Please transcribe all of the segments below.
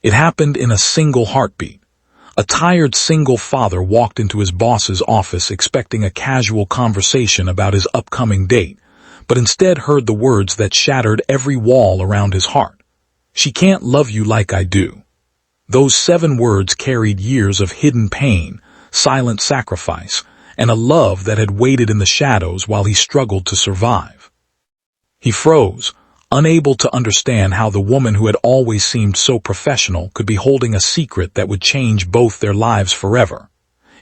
It happened in a single heartbeat. A tired single father walked into his boss's office expecting a casual conversation about his upcoming date, but instead heard the words that shattered every wall around his heart. "She can't love you like I do." Those 7 words carried years of hidden pain, silent sacrifice, and a love that had waited in the shadows while he struggled to survive. He froze, unable to understand how the woman who had always seemed so professional could be holding a secret that would change both their lives forever.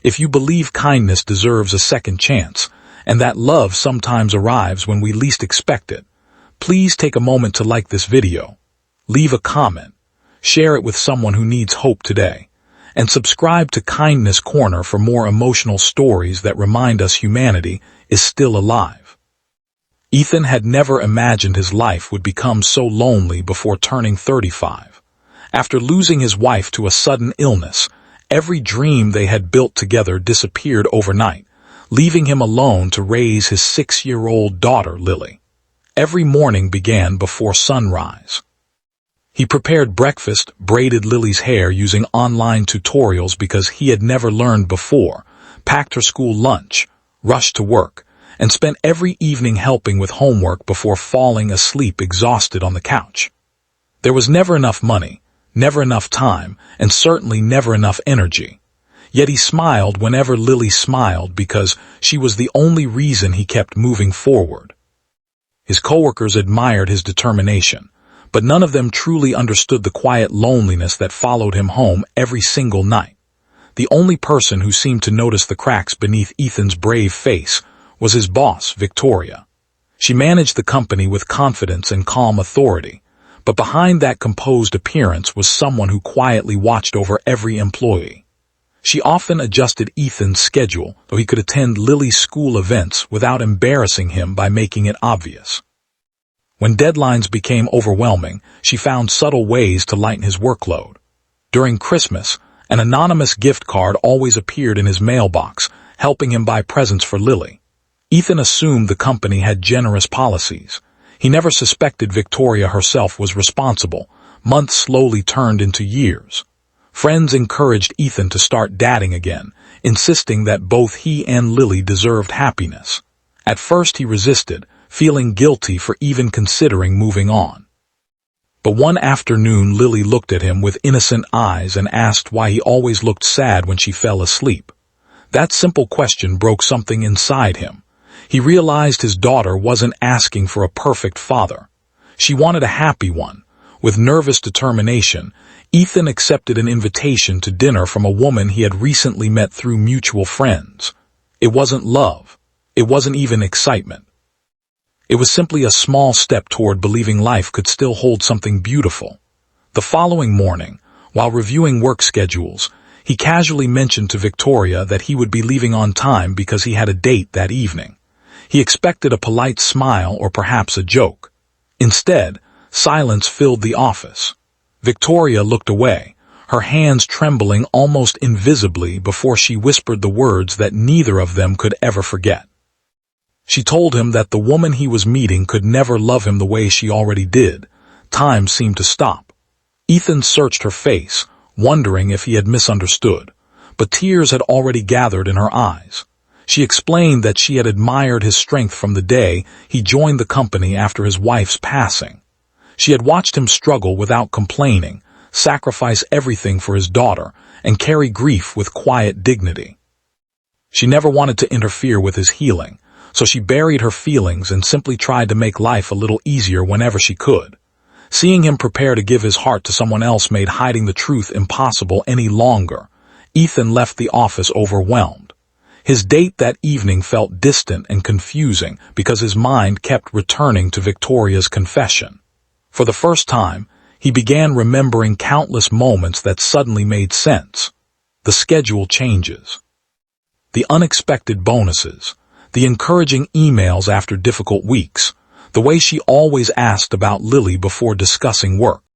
If you believe kindness deserves a second chance, and that love sometimes arrives when we least expect it, please take a moment to like this video, leave a comment, share it with someone who needs hope today, and subscribe to Kindness Corner for more emotional stories that remind us humanity is still alive. Ethan had never imagined his life would become so lonely before turning 35. After losing his wife to a sudden illness, every dream they had built together disappeared overnight, leaving him alone to raise his 6-year-old daughter, Lily. Every morning began before sunrise. He prepared breakfast, braided Lily's hair using online tutorials because he had never learned before, packed her school lunch, rushed to work, and spent every evening helping with homework before falling asleep exhausted on the couch. There was never enough money, never enough time, and certainly never enough energy. Yet he smiled whenever Lily smiled because she was the only reason he kept moving forward. His coworkers admired his determination, but none of them truly understood the quiet loneliness that followed him home every single night. The only person who seemed to notice the cracks beneath Ethan's brave face was his boss, Victoria. She managed the company with confidence and calm authority, but behind that composed appearance was someone who quietly watched over every employee. She often adjusted Ethan's schedule so he could attend Lily's school events without embarrassing him by making it obvious. When deadlines became overwhelming, she found subtle ways to lighten his workload. During Christmas, an anonymous gift card always appeared in his mailbox, helping him buy presents for Lily. Ethan assumed the company had generous policies. He never suspected Victoria herself was responsible. Months slowly turned into years. Friends encouraged Ethan to start dating again, insisting that both he and Lily deserved happiness. At first he resisted, feeling guilty for even considering moving on. But one afternoon Lily looked at him with innocent eyes and asked why he always looked sad when she fell asleep. That simple question broke something inside him. He realized his daughter wasn't asking for a perfect father. She wanted a happy one. With nervous determination, Ethan accepted an invitation to dinner from a woman he had recently met through mutual friends. It wasn't love. It wasn't even excitement. It was simply a small step toward believing life could still hold something beautiful. The following morning, while reviewing work schedules, he casually mentioned to Victoria that he would be leaving on time because he had a date that evening. He expected a polite smile or perhaps a joke. Instead, silence filled the office. Victoria looked away, her hands trembling almost invisibly before she whispered the words that neither of them could ever forget. She told him that the woman he was meeting could never love him the way she already did. Time seemed to stop. Ethan searched her face, wondering if he had misunderstood, but tears had already gathered in her eyes. She explained that she had admired his strength from the day he joined the company after his wife's passing. She had watched him struggle without complaining, sacrifice everything for his daughter, and carry grief with quiet dignity. She never wanted to interfere with his healing, so she buried her feelings and simply tried to make life a little easier whenever she could. Seeing him prepare to give his heart to someone else made hiding the truth impossible any longer. Ethan left the office overwhelmed. His date that evening felt distant and confusing because his mind kept returning to Victoria's confession. For the first time, he began remembering countless moments that suddenly made sense. The schedule changes. The unexpected bonuses. The encouraging emails after difficult weeks. The way she always asked about Lily before discussing work.